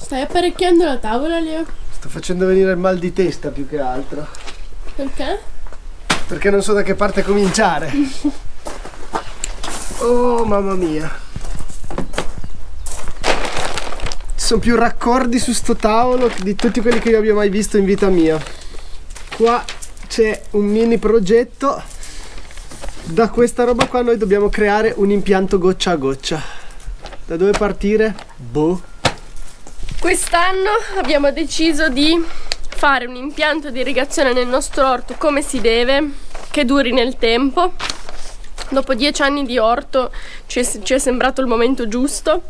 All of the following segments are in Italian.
Stai apparecchiando la tavola, Leo? Sto facendo venire il mal di testa più che altro. Perché? Perché non so da che parte cominciare. Oh mamma mia. Ci sono più raccordi su sto tavolo di tutti quelli che io abbia mai visto in vita mia. Qua c'è un mini progetto. Da questa roba qua noi dobbiamo creare un impianto goccia a goccia. Da dove partire? Boh. Quest'anno abbiamo deciso di fare un impianto di irrigazione nel nostro orto come si deve, che duri nel tempo. Dopo 10 anni di orto ci è sembrato il momento giusto,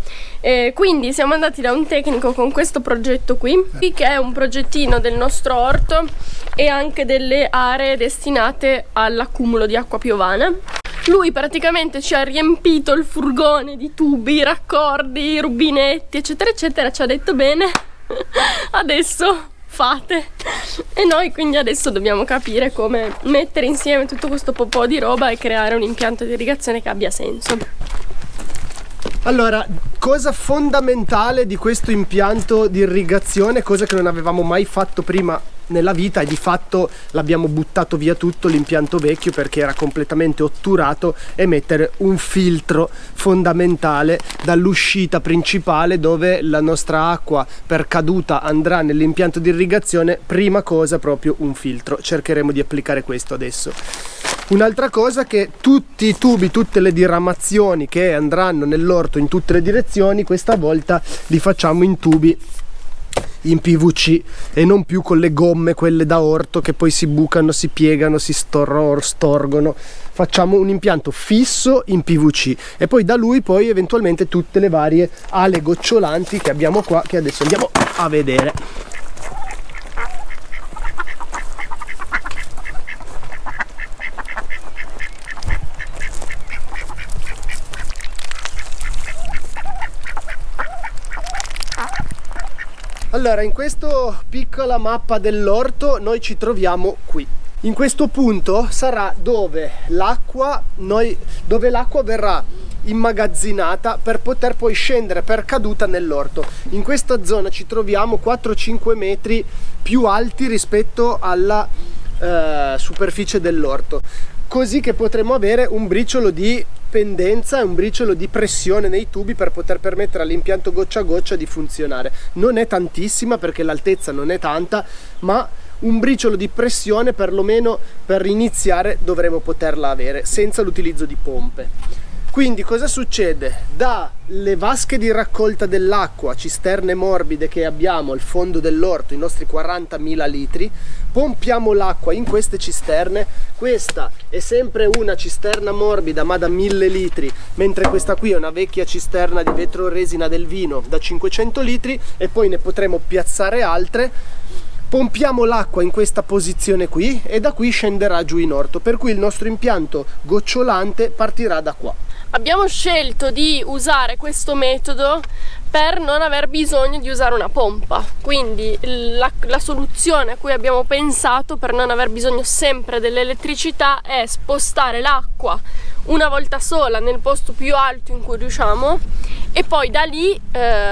quindi siamo andati da un tecnico con questo progetto qui, che è un progettino del nostro orto e anche delle aree destinate all'accumulo di acqua piovana. Lui praticamente ci ha riempito il furgone di tubi, raccordi, rubinetti, eccetera eccetera, ci ha detto bene, adesso fate. E noi quindi adesso dobbiamo capire come mettere insieme tutto questo po' di roba e creare un impianto di irrigazione che abbia senso. Allora, cosa fondamentale di questo impianto di irrigazione, cosa che non avevamo mai fatto prima nella vita, e di fatto l'abbiamo buttato via tutto l'impianto vecchio perché era completamente otturato, e mettere un filtro fondamentale dall'uscita principale dove la nostra acqua per caduta andrà nell'impianto di irrigazione. Prima cosa proprio un filtro, cercheremo di applicare questo adesso. Un'altra cosa, che tutti i tubi, tutte le diramazioni che andranno nell'orto in tutte le direzioni, questa volta li facciamo in tubi in PVC e non più con le gomme, quelle da orto, che poi si bucano, si piegano, si storgono. Facciamo un impianto fisso in PVC e poi da lui poi eventualmente tutte le varie ale gocciolanti che abbiamo qua, che adesso andiamo a vedere. Allora, in questa piccola mappa dell'orto noi ci troviamo qui. In questo punto sarà dove l'acqua verrà immagazzinata per poter poi scendere per caduta nell'orto. In questa zona ci troviamo 4-5 metri più alti rispetto alla superficie dell'orto, così che potremo avere un briciolo di pendenza e un briciolo di pressione nei tubi per poter permettere all'impianto goccia a goccia di funzionare. Non è tantissima perché l'altezza non è tanta, ma un briciolo di pressione perlomeno per iniziare dovremo poterla avere senza l'utilizzo di pompe. Quindi cosa succede? Dalle vasche di raccolta dell'acqua, cisterne morbide che abbiamo al fondo dell'orto, i nostri 40.000 litri, pompiamo l'acqua in queste cisterne. Questa è sempre una cisterna morbida ma da 1000 litri, mentre questa qui è una vecchia cisterna di vetro resina del vino da 500 litri, e poi ne potremo piazzare altre. Pompiamo l'acqua in questa posizione qui e da qui scenderà giù in orto, per cui il nostro impianto gocciolante partirà da qua. Abbiamo scelto di usare questo metodo per non aver bisogno di usare una pompa, quindi la soluzione a cui abbiamo pensato per non aver bisogno sempre dell'elettricità è spostare l'acqua una volta sola nel posto più alto in cui riusciamo e poi da lì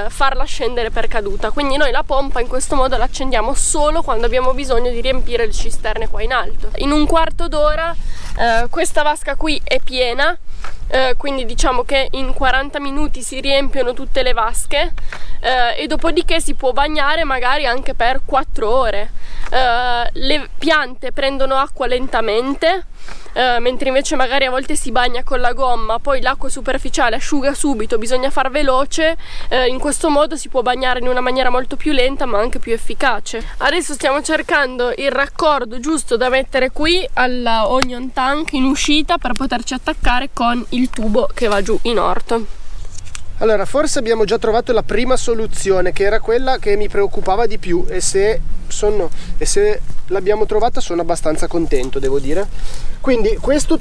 farla scendere per caduta. Quindi noi la pompa in questo modo la accendiamo solo quando abbiamo bisogno di riempire le cisterne qua in alto. In un quarto d'ora questa vasca qui è piena, quindi diciamo che in 40 minuti si riempiono tutte le vasche e dopodiché si può bagnare magari anche per 4 ore. Le piante prendono acqua lentamente, mentre invece magari a volte si bagna con la gomma, poi l'acqua superficiale asciuga subito, bisogna far veloce. In questo modo si può bagnare in una maniera molto più lenta ma anche più efficace. Adesso stiamo cercando il raccordo giusto da mettere qui alla onion tank in uscita per poterci attaccare con il tubo che va giù in orto. Allora, forse abbiamo già trovato la prima soluzione, che era quella che mi preoccupava di più, e se l'abbiamo trovata sono abbastanza contento, devo dire. Quindi questo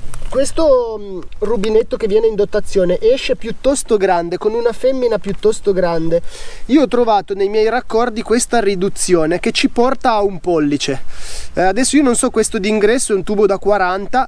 rubinetto che viene in dotazione esce piuttosto grande, con una femmina piuttosto grande. Io ho trovato nei miei raccordi questa riduzione che ci porta a 1 pollice. Adesso io non so, questo d'ingresso è un tubo da 40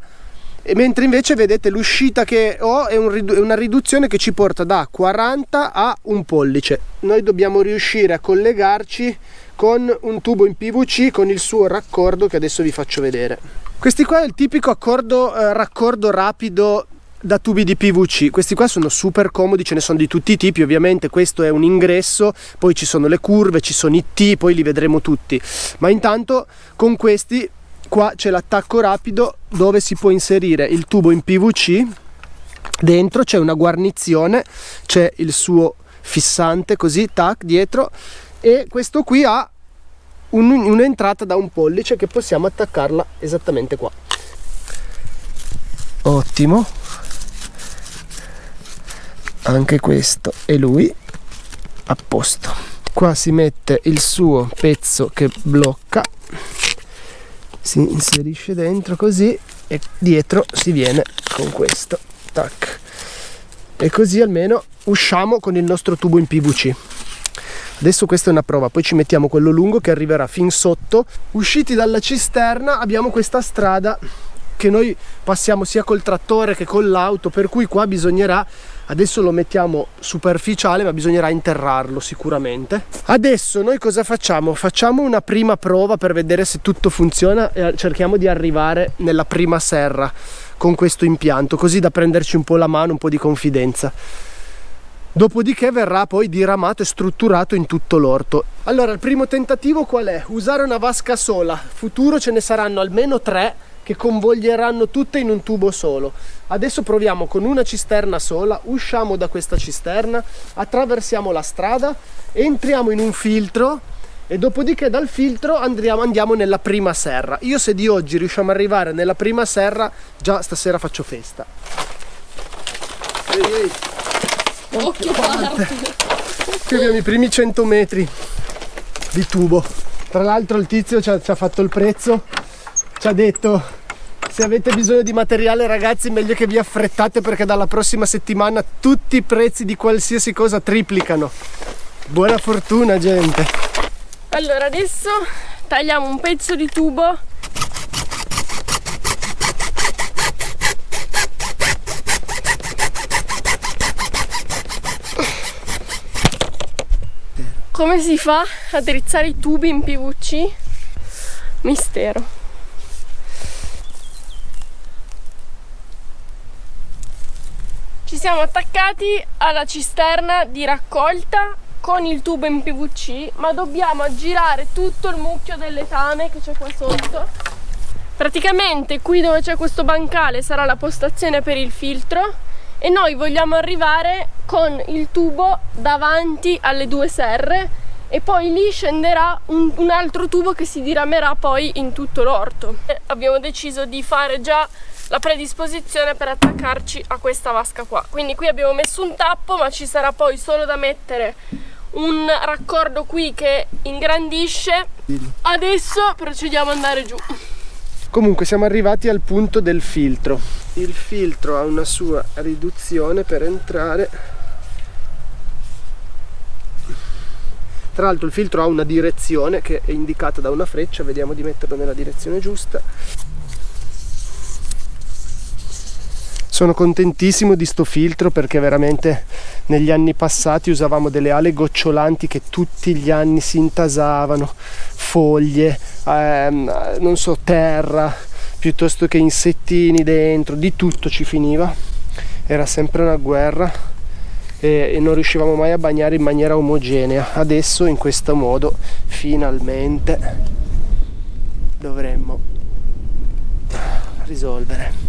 E mentre invece vedete l'uscita che ho è una riduzione che ci porta da 40 a 1 pollice. Noi dobbiamo riuscire a collegarci con un tubo in PVC con il suo raccordo che adesso vi faccio vedere. Questi qua è il tipico raccordo rapido da tubi di PVC. Questi qua sono super comodi, ce ne sono di tutti i tipi, ovviamente questo è un ingresso, poi ci sono le curve, ci sono i T, poi li vedremo tutti, ma intanto con questi qua c'è l'attacco rapido dove si può inserire il tubo in PVC, dentro c'è una guarnizione, c'è il suo fissante così, tac, dietro, e questo qui ha un'entrata da 1 pollice che possiamo attaccarla esattamente qua. Ottimo, anche questo e lui a posto. Qua si mette il suo pezzo che blocca, si inserisce dentro così e dietro si viene con questo, tac, e così almeno usciamo con il nostro tubo in PVC. Adesso questa è una prova, poi ci mettiamo quello lungo che arriverà fin sotto. Usciti dalla cisterna abbiamo questa strada che noi passiamo sia col trattore che con l'auto, per cui qua bisognerà, adesso lo mettiamo superficiale, ma bisognerà interrarlo sicuramente. Adesso noi cosa facciamo? Facciamo una prima prova per vedere se tutto funziona e cerchiamo di arrivare nella prima serra con questo impianto, così da prenderci un po' la mano, un po' di confidenza. Dopodiché verrà poi diramato e strutturato in tutto l'orto. Allora, il primo tentativo qual è? Usare una vasca sola. Futuro ce ne saranno almeno 3 che convoglieranno tutte in un tubo solo. Adesso proviamo con una cisterna sola, usciamo da questa cisterna, attraversiamo la strada, entriamo in un filtro e dopodiché dal filtro andiamo nella prima serra. Io se di oggi riusciamo ad arrivare nella prima serra, già stasera faccio festa. Ehi. Occhio parte. Qui abbiamo i primi 100 metri di tubo. Tra l'altro il tizio ci ha fatto il prezzo, ci ha detto: se avete bisogno di materiale ragazzi meglio che vi affrettate, perché dalla prossima settimana tutti i prezzi di qualsiasi cosa triplicano. Buona fortuna gente. Allora adesso tagliamo un pezzo di tubo . Come si fa a drizzare i tubi in PVC? Mistero. Ci siamo attaccati alla cisterna di raccolta con il tubo in PVC, ma dobbiamo aggirare tutto il mucchio del letame che c'è qua sotto. Praticamente qui dove c'è questo bancale sarà la postazione per il filtro e noi vogliamo arrivare con il tubo davanti alle 2 serre e poi lì scenderà un altro tubo che si diramerà poi in tutto l'orto. Abbiamo deciso di fare già la predisposizione per attaccarci a questa vasca qua, quindi qui abbiamo messo un tappo, ma ci sarà poi solo da mettere un raccordo qui che ingrandisce. Adesso procediamo ad andare giù. Comunque siamo arrivati al punto del filtro. Il filtro ha una sua riduzione per entrare. Tra l'altro il filtro ha una direzione che è indicata da una freccia, vediamo di metterlo nella direzione giusta. Sono contentissimo di sto filtro perché veramente negli anni passati usavamo delle ale gocciolanti che tutti gli anni si intasavano, foglie, non so, terra, piuttosto che insettini dentro, di tutto ci finiva. Era sempre una guerra e non riuscivamo mai a bagnare in maniera omogenea. Adesso in questo modo finalmente dovremmo risolvere.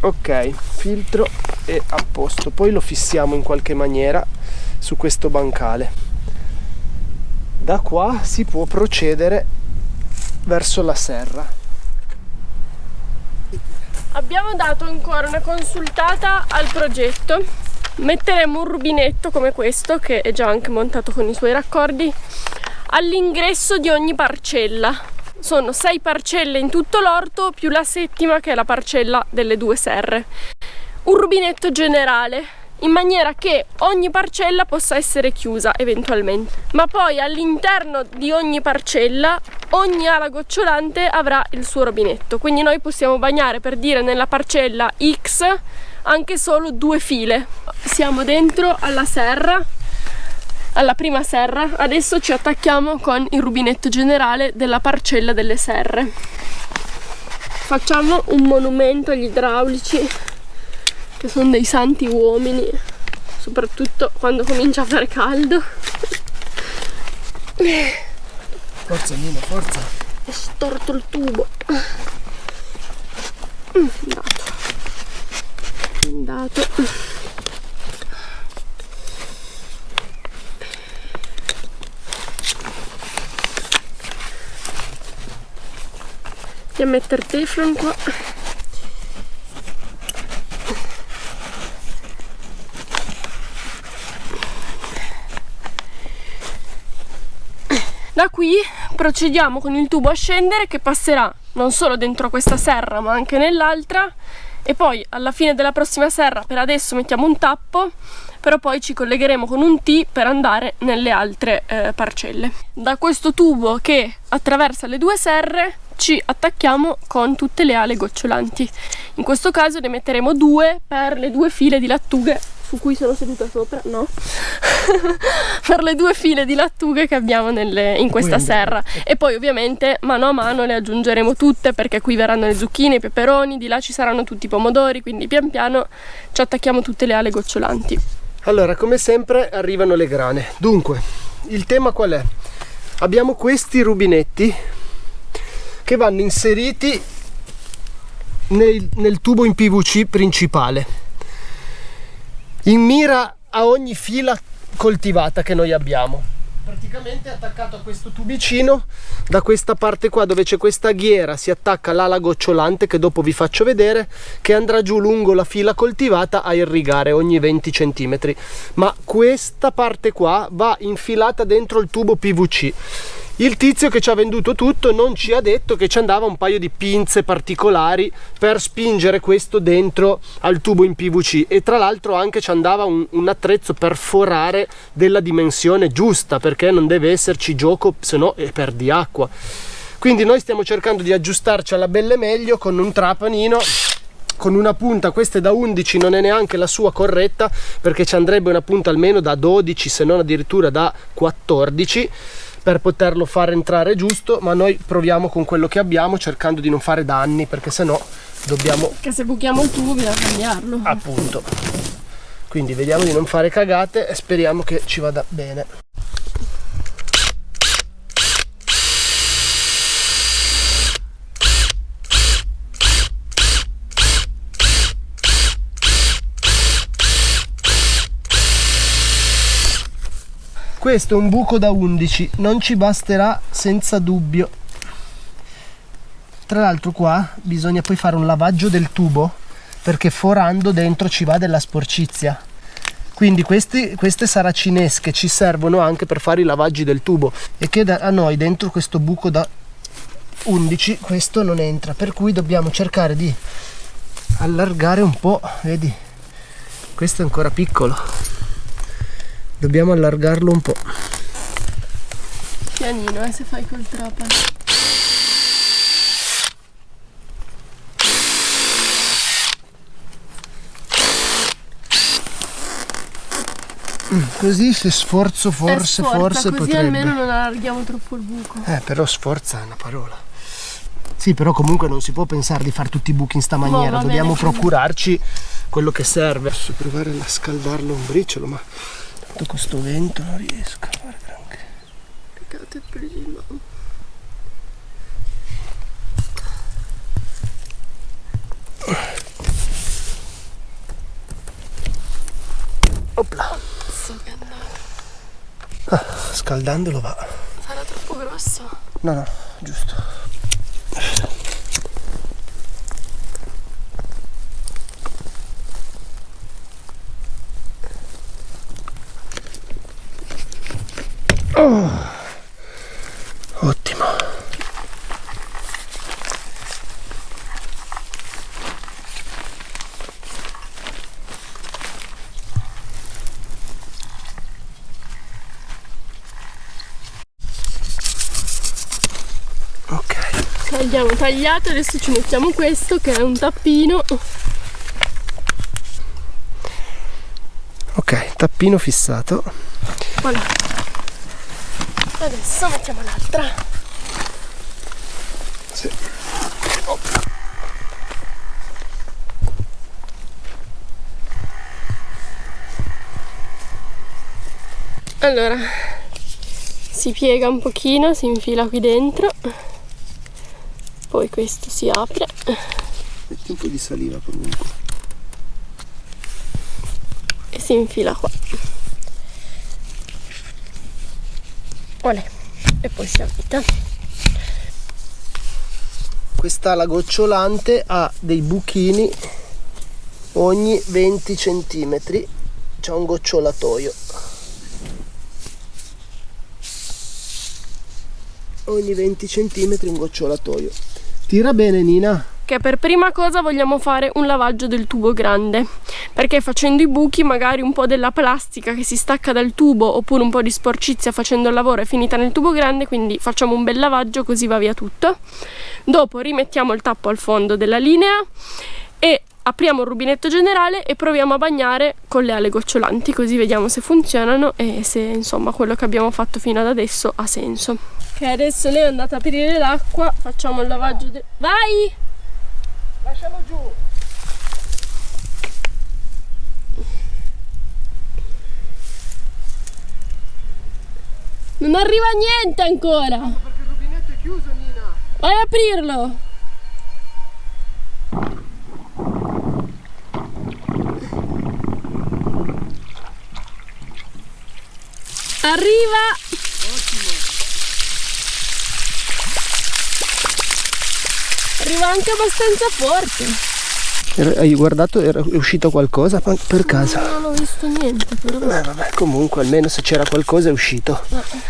Ok, filtro è a posto, poi lo fissiamo in qualche maniera su questo bancale. Da qua si può procedere verso la serra. Abbiamo dato ancora una consultata al progetto. Metteremo un rubinetto come questo, che è già anche montato con i suoi raccordi, all'ingresso di ogni parcella. Sono 6 parcelle in tutto l'orto più la 7ª che è la parcella delle 2 serre. Un rubinetto generale in maniera che ogni parcella possa essere chiusa eventualmente. Ma poi all'interno di ogni parcella ogni ala gocciolante avrà il suo rubinetto, quindi noi possiamo bagnare, per dire, nella parcella X anche solo 2 file. Siamo dentro alla serra, alla prima serra, adesso ci attacchiamo con il rubinetto generale della parcella delle serre. Facciamo un monumento agli idraulici, che sono dei santi uomini, soprattutto quando comincia a fare caldo. Forza Nina, forza. È storto il tubo. Andato. E a mettere teflon qua. Da qui procediamo con il tubo a scendere, che passerà non solo dentro questa serra ma anche nell'altra, e poi alla fine della prossima serra, per adesso mettiamo un tappo, però poi ci collegheremo con un T per andare nelle altre parcelle. Da questo tubo che attraversa le 2 serre ci attacchiamo con tutte le ale gocciolanti. In questo caso ne metteremo 2 per le 2 file di lattughe su cui sono seduta sopra, no? Per le 2 file di lattughe che abbiamo in questa serra. E poi ovviamente mano a mano le aggiungeremo tutte, perché qui verranno le zucchine, i peperoni, di là ci saranno tutti i pomodori, quindi pian piano ci attacchiamo tutte le ale gocciolanti. Allora, come sempre arrivano le grane. Dunque, il tema qual è? Abbiamo questi rubinetti che vanno inseriti nel tubo in PVC principale, in mira a ogni fila coltivata che noi abbiamo. Praticamente attaccato a questo tubicino, da questa parte qua dove c'è questa ghiera si attacca l'ala gocciolante, che dopo vi faccio vedere, che andrà giù lungo la fila coltivata a irrigare ogni 20 cm. Ma questa parte qua va infilata dentro il tubo PVC. Il tizio che ci ha venduto tutto non ci ha detto che ci andava un paio di pinze particolari per spingere questo dentro al tubo in PVC, e tra l'altro anche ci andava un attrezzo per forare della dimensione giusta, perché non deve esserci gioco, se no perdi acqua. Quindi noi stiamo cercando di aggiustarci alla belle meglio con un trapanino, con una punta. Questa è da 11, non è neanche la sua corretta, perché ci andrebbe una punta almeno da 12, se non addirittura da 14, per poterlo far entrare giusto. Ma noi proviamo con quello che abbiamo, cercando di non fare danni, perché sennò dobbiamo, che se buchiamo il tubo bisogna cambiarlo, appunto. Quindi vediamo di non fare cagate e speriamo che ci vada bene. Questo è un buco da 11, non ci basterà senza dubbio. Tra l'altro qua bisogna poi fare un lavaggio del tubo, perché forando dentro ci va della sporcizia. Quindi queste saracinesche ci servono anche per fare i lavaggi del tubo, e che a noi dentro questo buco da 11 questo non entra, per cui dobbiamo cercare di allargare un po'. Vedi, questo è ancora piccolo, dobbiamo allargarlo un po'. Pianino, se fai col trapano. Così se sforzo forse così potrebbe. Almeno non allarghiamo troppo il buco. Però sforza è una parola. Sì, però comunque non si può pensare di fare tutti i buchi in sta maniera, dobbiamo procurarci quello che serve. Posso provare a scaldarlo un briciolo, ma tanto con sto vento non riesco a fare granché. Peccato è preso in mano. Opla. Scaldandolo va. Sarà troppo grosso? No, giusto. Ottimo. Abbiamo tagliato, adesso ci mettiamo questo che è un tappino. Ok, tappino fissato. Voilà. Adesso mettiamo l'altra. Sì. Allora, si piega un pochino, si infila qui dentro, poi questo si apre. Metti un po' di saliva comunque. E si infila qua. Olè. E poi si avvita. Questa ala gocciolante ha dei buchini ogni 20 cm. C'è un gocciolatoio. Ogni 20 cm un gocciolatoio. Tira bene, Nina. Che per prima cosa vogliamo fare un lavaggio del tubo grande, perché facendo i buchi magari un po' della plastica che si stacca dal tubo oppure un po' di sporcizia facendo il lavoro è finita nel tubo grande, quindi facciamo un bel lavaggio così va via tutto. Dopo rimettiamo il tappo al fondo della linea e apriamo il rubinetto generale e proviamo a bagnare con le ale gocciolanti, così vediamo se funzionano e se insomma quello che abbiamo fatto fino ad adesso ha senso. Ok, adesso lei è andata a aprire l'acqua, facciamo il lavaggio Vai! Lascialo giù. Non arriva niente ancora. Perché il rubinetto è chiuso, Nina. Vai a aprirlo. Arriva. Ottimo. Arriva anche abbastanza forte. Hai guardato? È uscito qualcosa per caso? Non ho visto niente però. Vabbè, comunque almeno se c'era qualcosa è uscito.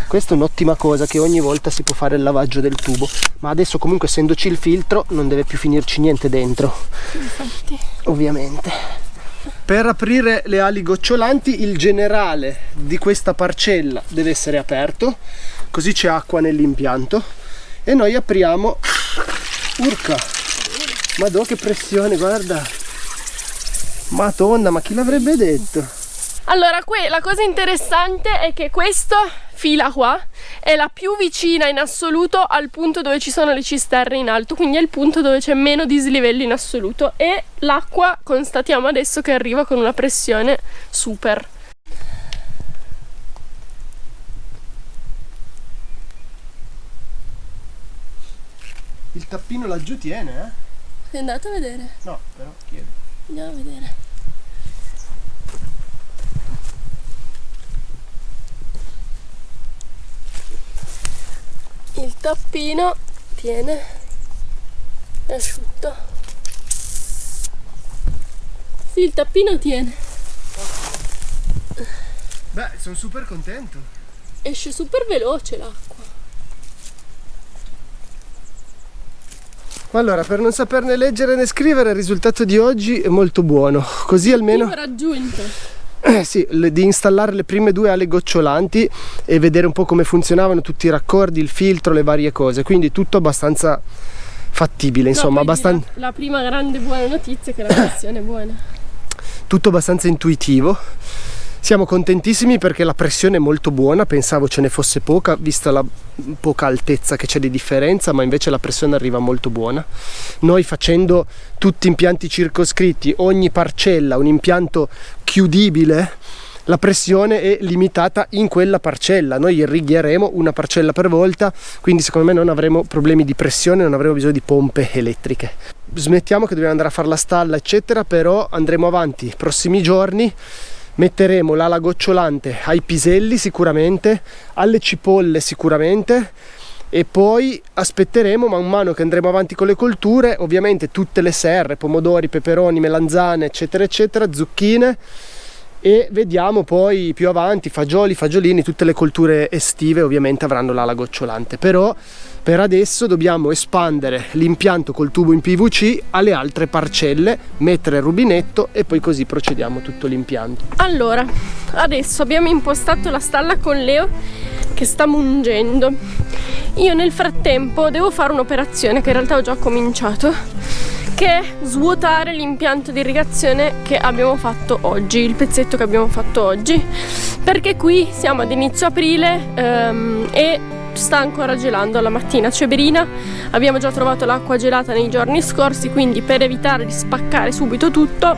Questa è un'ottima cosa, che ogni volta si può fare il lavaggio del tubo. Ma adesso comunque essendoci il filtro non deve più finirci niente dentro. Infatti. Ovviamente. Per aprire le ali gocciolanti il generale di questa parcella deve essere aperto, così c'è acqua nell'impianto. E noi apriamo. Urca! Madò che pressione, guarda! Madonna, ma chi l'avrebbe detto? Allora, qui la cosa interessante è che questa fila qua è la più vicina in assoluto al punto dove ci sono le cisterne in alto, quindi è il punto dove c'è meno dislivello in assoluto e l'acqua constatiamo adesso che arriva con una pressione super. Il tappino laggiù tiene, eh? Sei andato a vedere? No, però chiedo. Andiamo a vedere. Il tappino tiene, è asciutto. Sì, il tappino tiene. Beh, sono super contento. Esce super veloce l'acqua. Allora, per non saperne leggere né scrivere, il risultato di oggi è molto buono. Così almeno... Ho raggiunto. Sì, di installare le prime due ali gocciolanti e vedere un po' come funzionavano tutti i raccordi, il filtro, le varie cose. Quindi tutto abbastanza fattibile, insomma, abbastanza... La prima grande buona notizia è che la pressione è buona. Tutto abbastanza intuitivo. Siamo contentissimi perché la pressione è molto buona, pensavo ce ne fosse poca, vista la poca altezza che c'è di differenza, ma invece la pressione arriva molto buona. Noi facendo tutti impianti circoscritti, ogni parcella un impianto chiudibile, la pressione è limitata in quella parcella. Noi irrigheremo una parcella per volta, quindi secondo me non avremo problemi di pressione, non avremo bisogno di pompe elettriche. Smettiamo che dobbiamo andare a fare la stalla eccetera, però andremo avanti i prossimi giorni. Metteremo l'ala gocciolante ai piselli sicuramente, alle cipolle sicuramente, e poi aspetteremo man mano che andremo avanti con le colture, ovviamente tutte le serre, pomodori, peperoni, melanzane eccetera eccetera, zucchine, e vediamo poi più avanti fagioli, fagiolini, tutte le colture estive ovviamente avranno l'ala gocciolante. Però per adesso dobbiamo espandere l'impianto col tubo in PVC alle altre parcelle, mettere il rubinetto e poi così procediamo tutto l'impianto. Allora, adesso abbiamo impostato la stalla con Leo, che che sta mungendo. Io nel frattempo devo fare un'operazione che in realtà ho già cominciato, che è svuotare l'impianto di irrigazione che abbiamo fatto oggi, il pezzetto che abbiamo fatto oggi, perché qui siamo ad inizio aprile e sta ancora gelando la mattina. C'è Berina, abbiamo già trovato l'acqua gelata nei giorni scorsi, quindi per evitare di spaccare subito tutto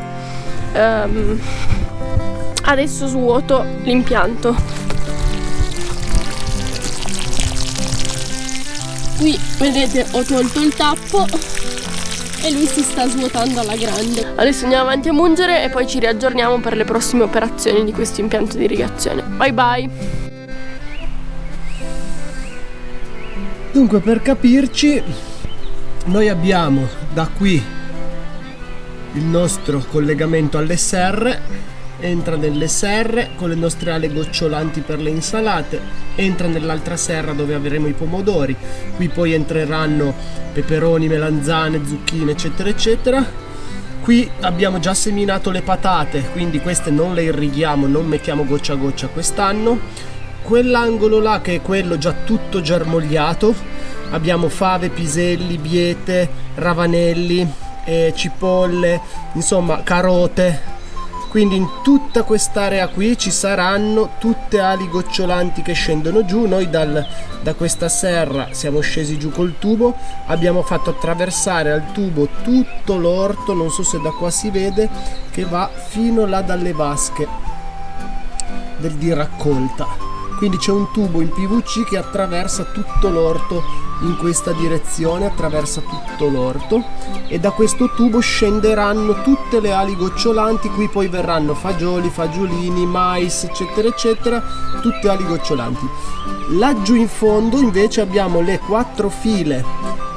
adesso svuoto l'impianto. Qui vedete ho tolto il tappo e lui si sta svuotando alla grande. Adesso andiamo avanti a mungere e poi ci riaggiorniamo per le prossime operazioni di questo impianto di irrigazione. Bye bye! Dunque, per capirci, noi abbiamo da qui il nostro collegamento all'SR, entra nell'SR con le nostre ali gocciolanti per le insalate, entra nell'altra serra dove avremo i pomodori, qui poi entreranno peperoni, melanzane, zucchine eccetera eccetera. Qui abbiamo già seminato le patate, quindi queste non le irrighiamo, non mettiamo goccia a goccia quest'anno. Quell'angolo là, che è quello già tutto germogliato, abbiamo fave, piselli, biete, ravanelli, cipolle, insomma carote. Quindi in tutta quest'area qui ci saranno tutte ali gocciolanti che scendono giù. Noi da questa serra siamo scesi giù col tubo, abbiamo fatto attraversare al tubo tutto l'orto, non so se da qua si vede, che va fino là dalle vasche di raccolta. Quindi c'è un tubo in PVC che attraversa tutto l'orto in questa direzione, attraversa tutto l'orto, e da questo tubo scenderanno tutte le ali gocciolanti. Qui poi verranno fagioli, fagiolini, mais eccetera eccetera, tutte ali gocciolanti. Laggiù in fondo invece abbiamo le 4 file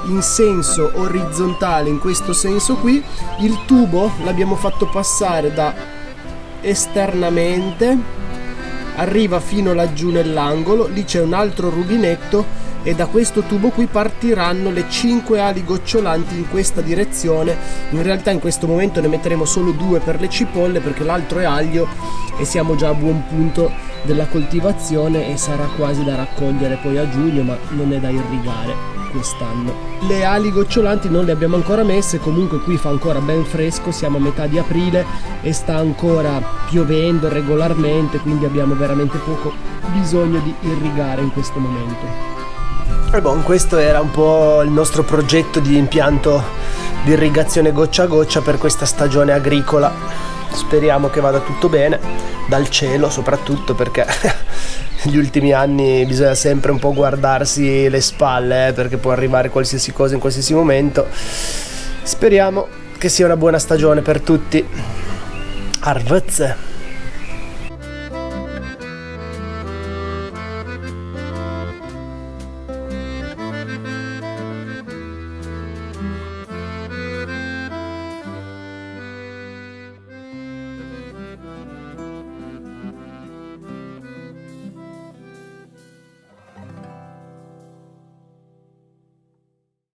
in senso orizzontale, in questo senso qui. Il tubo l'abbiamo fatto passare da esternamente, arriva fino laggiù nell'angolo, lì c'è un altro rubinetto e da questo tubo qui partiranno le 5 ali gocciolanti in questa direzione. In realtà in questo momento ne metteremo solo 2 per le cipolle, perché l'altro è aglio e siamo già a buon punto della coltivazione e sarà quasi da raccogliere poi a giugno, ma non è da irrigare quest'anno. Le ali gocciolanti non le abbiamo ancora messe, comunque qui fa ancora ben fresco, siamo a metà di aprile e sta ancora piovendo regolarmente, quindi abbiamo veramente poco bisogno di irrigare in questo momento. E questo era un po' il nostro progetto di impianto di irrigazione goccia a goccia per questa stagione agricola. Speriamo che vada tutto bene, dal cielo soprattutto, perché negli ultimi anni bisogna sempre un po' guardarsi le spalle, perché può arrivare qualsiasi cosa in qualsiasi momento. Speriamo che sia una buona stagione per tutti. Arvezze!